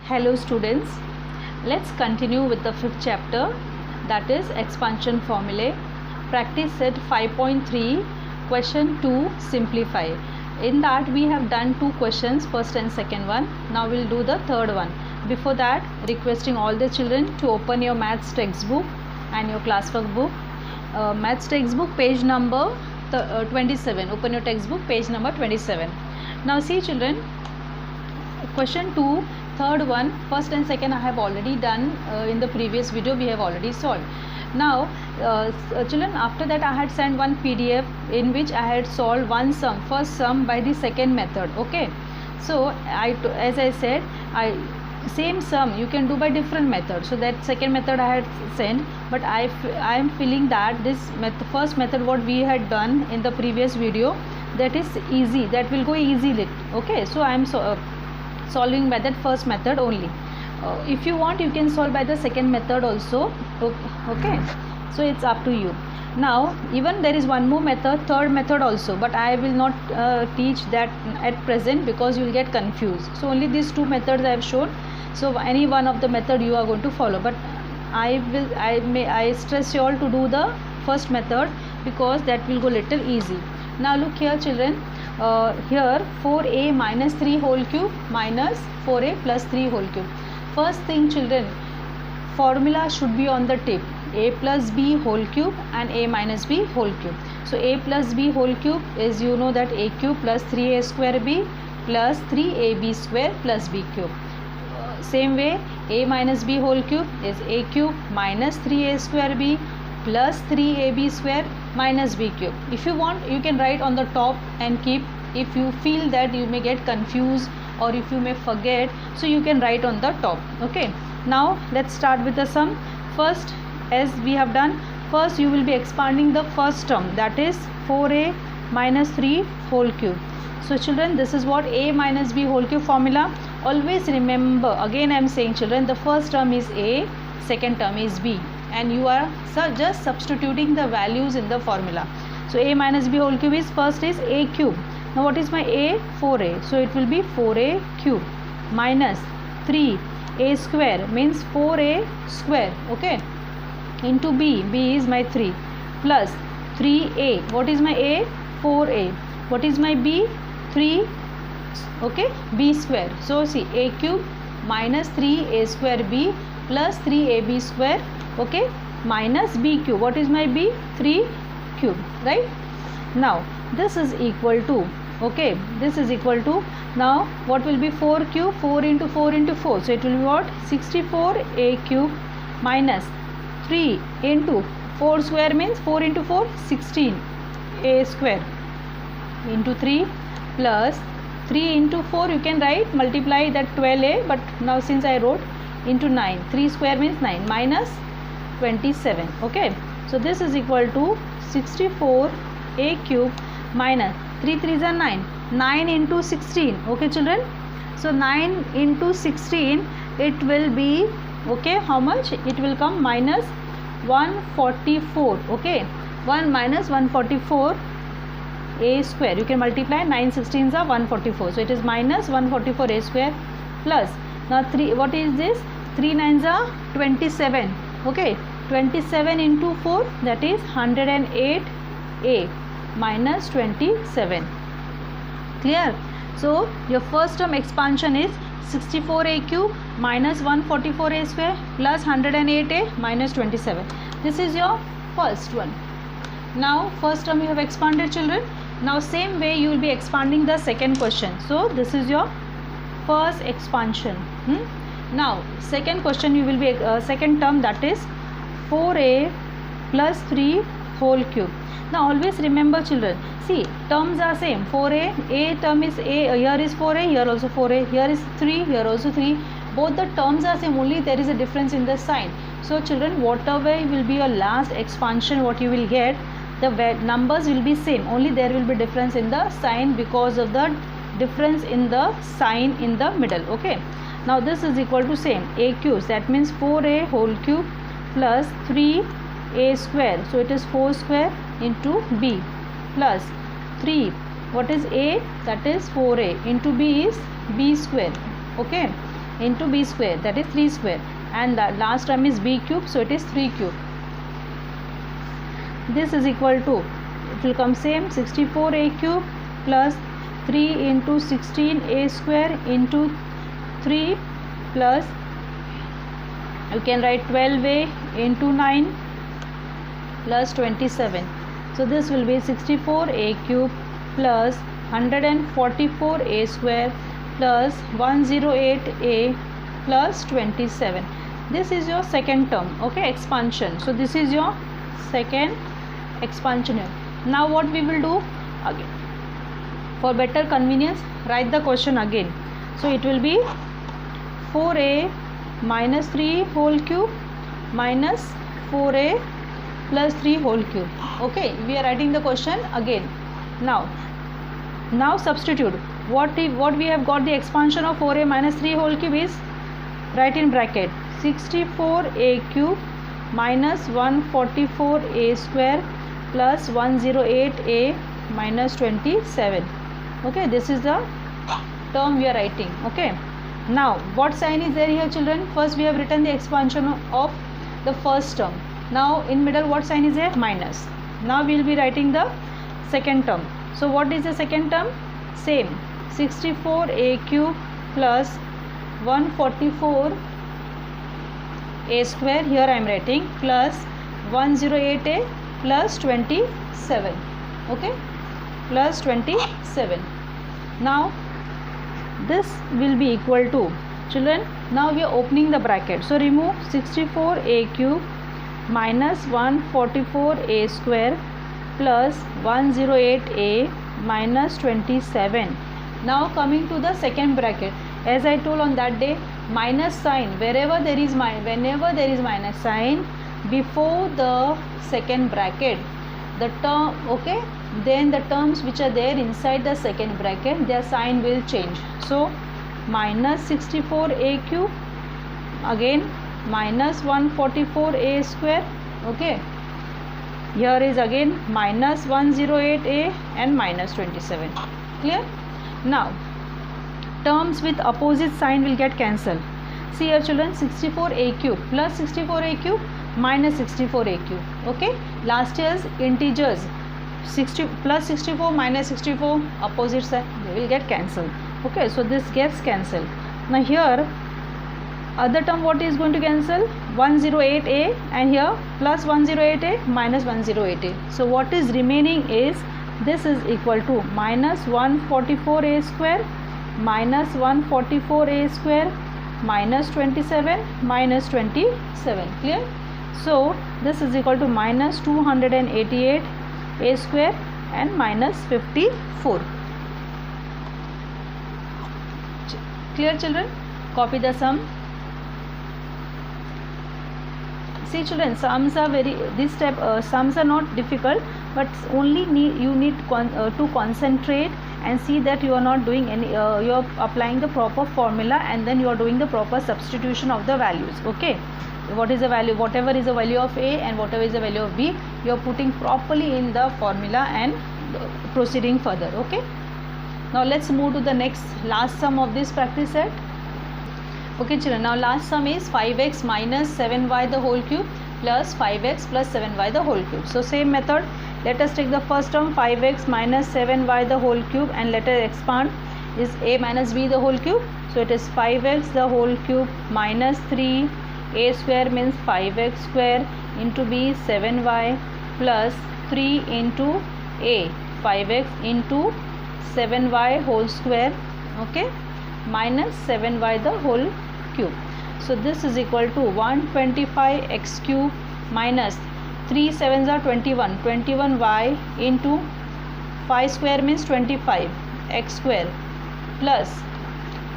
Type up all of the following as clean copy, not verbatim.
Hello students, let's continue with the fifth chapter, that is expansion formulae. Practice set 5.3, question 2, simplify. In that we have done two questions, first and second one. Now we'll do the third one. Before that, requesting all the children to open your maths textbook and your classwork book. Maths textbook page number 27. Open your textbook page number 27. Now see children, question 2, third one, first and second I have already done in the previous video. We have already solved. Now children, after that I had sent one PDF in which I had solved one sum, first sum by the second method. Okay, so as I said, same sum you can do by different method. So that second method I had sent, but I am feeling that this first method what we had done in the previous video, that is easy, that will go easily. Okay, so I am solving by that first method only. If you want, you can solve by the second method also. Okay, so it's up to you. Now even there is one more method, third method also, but I will not teach that at present because you will get confused. So only these two methods I have shown. So any one of the method you are going to follow, but I stress you all to do the first method because that will go little easy. Now look here children, here 4a minus 3 whole cube minus 4a plus 3 whole cube. First thing children, formula should be on the tip, a plus b whole cube and a minus b whole cube. So a plus b whole cube is, you know, that a cube plus 3a square b plus 3ab square plus b cube. Same way, a minus b whole cube is a cube minus 3a square b plus 3ab square minus b cube. If you want, you can write on the top and keep. If you feel that you may get confused or if you may forget, so you can write on the top. Okay, now let's start with the sum. First, as we have done, first you will be expanding the first term, that is 4a minus 3 whole cube. So children, this is what a minus b whole cube formula. Always remember, again I am saying children, the first term is a, second term is b, and you are just substituting the values in the formula. So a minus b whole cube is, first is a cube. Now what is my a? 4a. So it will be 4a cube minus 3a square means 4a square. Okay, into b, b is my 3, plus 3a. What is my a? 4a. What is my b? 3. Okay, b square. So see, a cube minus 3a square b plus 3ab square. Okay, minus b cube. What is my b? 3 cube, right? Now this is equal to, okay, this is equal to, now what will be 4 cube? 4 into 4 into 4. So it will be what? 64a cube minus 3 into 4 square means 4 into 4, 16a square into 3 plus 3 into 4, you can write, multiply that 12a, but now since I wrote, into 9, 3 square means 9, minus 27. Okay, so this is equal to 64a cube minus 3 3s are 9, 9 into 16. Okay children, so 9 into 16, it will be, okay, how much? It will come minus 144. Okay, 1 minus 144 a square. You can multiply, 9 16s are 144. So it is minus 144 a square plus, now 3, what is this? 3 9s are 27. Okay, 27 into 4, that is 108 a minus 27. Clear? So your first term expansion is 64a cube minus 144a square plus 108a minus 27. This is your first one. Now first term you have expanded children. Now same way you will be expanding the second question. So this is your first expansion. Now second question you will be second term, that is 4a plus 3 whole cube. Now always remember children, see, terms are same. 4a, a term is a, here is 4a, here also 4a, here is 3, here also 3. Both the terms are same, only there is a difference in the sign. So children, whatever will be your last expansion, what you will get, the numbers will be same, only there will be difference in the sign because of the difference in the sign in the middle. Okay, now this is equal to same, a cube, that means 4a whole cube plus 3a square. So it is 4 square into b plus 3, what is a? That is 4a, into b is b square. Okay, into b square, that is 3 square, and the last term is b cube, so it is 3 cube. This is equal to, it will come same, 64a cube plus 3 into 16a square into 3 plus, you can write 12a into 9 plus 27. So this will be 64a cube plus 144a square plus 108a plus 27. This is your second term, okay, expansion. So this is your second expansion here. Now what we will do again, for better convenience, write the question again. So it will be 4a minus 3 whole cube minus 4a plus 3 whole cube. Okay, we are writing the question again. Now substitute. What we have got, the expansion of 4a minus 3 whole cube is, write in bracket 64a cube minus 144a square plus 108a minus 27. Okay, this is the term we are writing. Okay, now what sign is there here, children? First we have written the expansion of the first term. Now in middle what sign is there? Minus. Now we will be writing the second term. So what is the second term? Same, 64a cube plus 144a square, here I am writing, plus 108a plus 27. Okay, plus 27. Now this will be equal to, children, now we are opening the bracket, so remove 64a cube minus 144a square plus 108a minus 27. Now coming to the second bracket, as I told on that day, minus sign, whenever there is minus sign before the second bracket, the term, okay, then the terms which are there inside the second bracket, their sign will change. So minus 64a cube, again minus 144a square. Okay, here is again minus 108a and minus 27. Clear? Now terms with opposite sign will get cancelled. See here, children, 64a cube plus 64a cube minus 64a cube. Okay, last year's integers, 60 plus 64 minus 64, opposite side, they will get cancelled. Okay, so this gets cancelled. Now here other term, what is going to cancel? 108a, and here plus 108a minus 108a. So what is remaining is, this is equal to minus 144a square minus 144a square minus 27 minus 27. Clear? So this is equal to minus 288 a square and minus 54. Clear, children? Copy the sum. See, children, sums are sums are not difficult, but only you need to concentrate and see that you are not doing any, you are applying the proper formula, and then you are doing the proper substitution of the values. Okay, what is the value, whatever is the value of a and whatever is the value of b, you are putting properly in the formula and proceeding further. Okay, now let's move to the next last sum of this practice set. Okay, children, now last sum is 5x minus 7y the whole cube plus 5x plus 7y the whole cube. So same method, let us take the first term 5x minus 7y the whole cube, and let us expand, is a minus b the whole cube. So it is 5x the whole cube minus 3 a square means 5x square into b 7y plus 3 into a 5x into 7y whole square, okay, minus 7y the whole cube. So this is equal to 125x cube minus 3 7s are 21, 21y into 5 square means 25 x square plus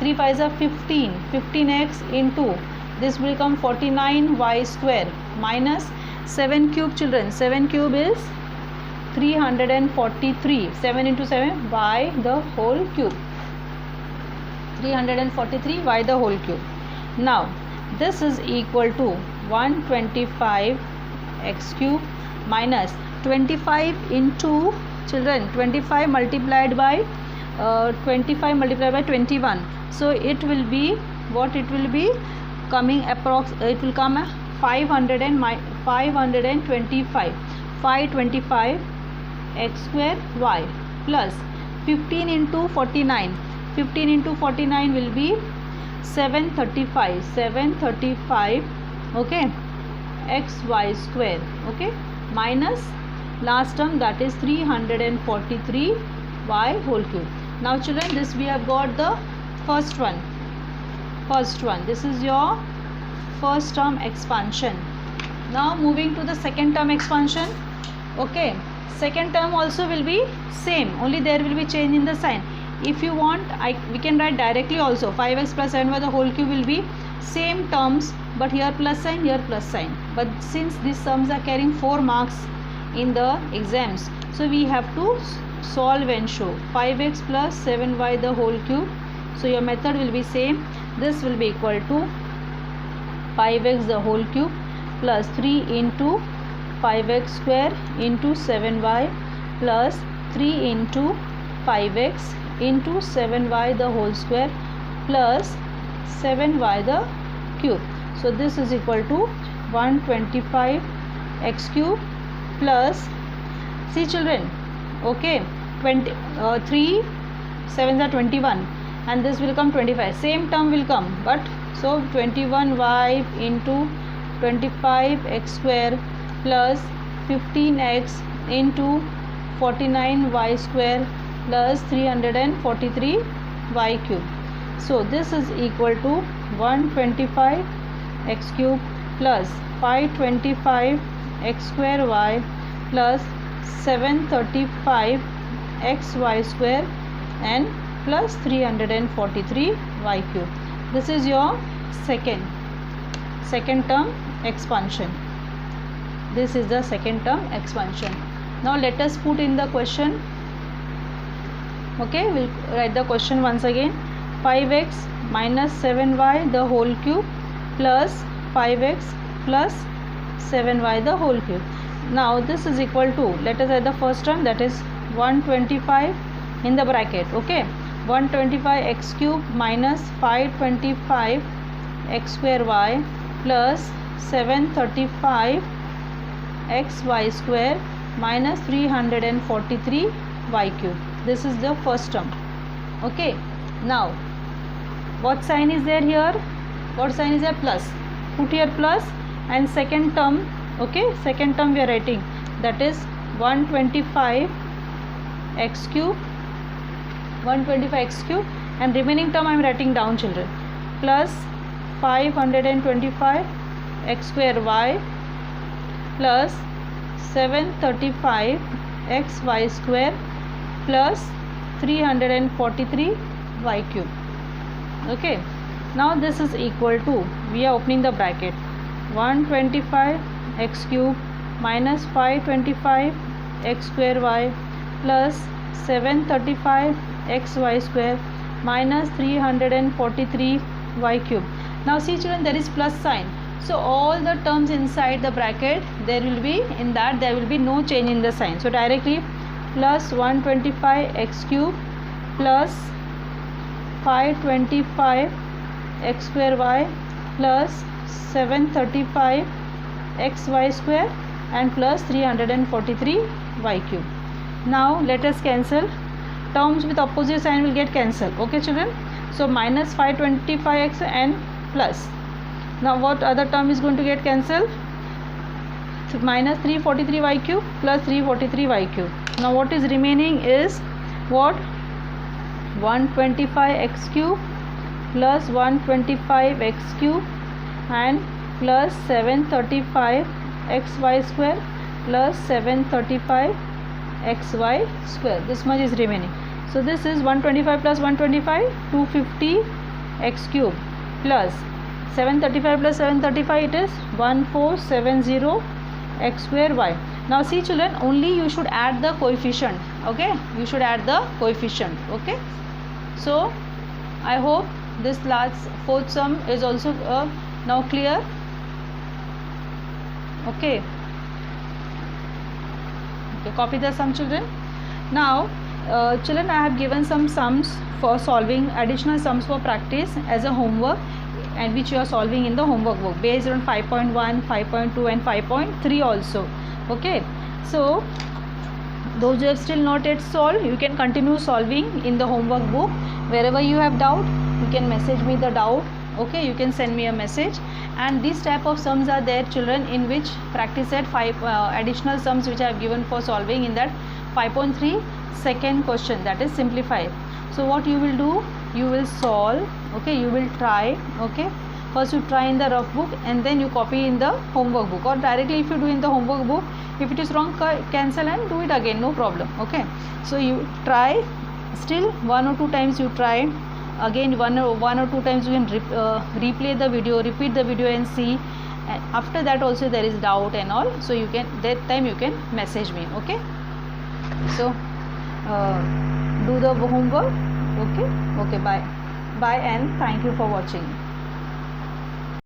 3 5s are 15, 15x into, this will become 49y square minus 7 cube, children, 7 cube is 343, 7 into 7 y the whole cube, 343 y the whole cube. Now this is equal to 125 x cube minus 25 into, children, 25 multiplied by 21, so it will be what it will be coming, it will come 525 x square y plus 15 into 49, 15 into 49 will be 735, okay, xy square, okay, minus last term, that is 343 y whole cube. Now children, this we have got the first one. This is your first term expansion. Now moving to the second term expansion. Okay, second term also will be same, only there will be change in the sign. If you want, we can write directly also. 5x plus 7y the whole cube will be same terms, but here plus sign, here plus sign. But since these sums are carrying 4 marks in the exams, so we have to solve and show. 5x plus 7y the whole cube, so your method will be same. This will be equal to 5x the whole cube plus 3 into 5x square into 7y plus 3 into 5x into 7y the whole square plus 7y the cube. So this is equal to 125 x cube plus, see children, okay, 3 7s are 21 and this will come 25, same term will come, but so 21y into 25x square plus 15x into 49y square plus 343 y cube. So this is equal to 125 x cube plus 525 x square y plus 735 x y square and plus 343 y cube. This is your second term expansion. This is the second term expansion. Now let us put in the question. Okay, we'll write the question once again. 5x minus 7y the whole cube plus 5x plus 7y the whole cube. Now this is equal to, let us write the first term, that is 125 in the bracket, okay, 125 x cube minus 525 x square y plus 735 x y square minus 343 y cube. This is the first term. Okay, now what sign is there here? What sign is there? Plus. Put here plus, and second term, okay, second term we are writing, that is 125 x cube, 125 x cube, and remaining term I am writing down children, plus 525 x square y plus 735 x y square plus 343 y cube. Okay, now this is equal to, we are opening the bracket, 125 x cube minus 525 x square y plus 735 x y square minus 343 y cube. Now see children, there is plus sign, so all the terms inside the bracket, there will be, in that there will be no change in the sign. So directly plus 125 x cube plus 525 x square y plus 735 x y square and plus 343 y cube. Now let us cancel. Terms with opposite sign will get cancelled. Okay children. So minus 525x and plus. Now what other term is going to get cancelled? Minus 343 y cube plus 343 y cube. Now what is remaining is what? 125 x cube plus 125 x cube and plus 735 xy square plus 735 xy square. This much is remaining. So this is 125 plus 125, 250 x cube plus 735 plus 735, it is 1470 x square y. Now see children, only you should add the coefficient. Okay, you should add the coefficient. Okay, so I hope this last fourth sum is also now clear. Okay, copy the sum children. Now Children, I have given some sums for solving, additional sums for practice as a homework, and which you are solving in the homework book based on 5.1, 5.2 and 5.3 also. Okay, so those who have still not yet solved, you can continue solving in the homework book. Wherever you have doubt, you can message me the doubt. Okay, you can send me a message. And these type of sums are there, children, in which practice set 5 additional sums which I have given for solving in that 5.3 second question, that is simplify. So what you will do, you will solve, okay, you will try, okay, first you try in the rough book and then you copy in the homework book, or directly if you do in the homework book, if it is wrong, cancel and do it again, no problem. Okay, so you try, still 1 or 2 times you try, again one or two times you can replay the video, repeat the video and see, and after that also there is doubt and all, so you can, that time you can message me. Okay, so do the homework. Okay, bye and thank you for watching.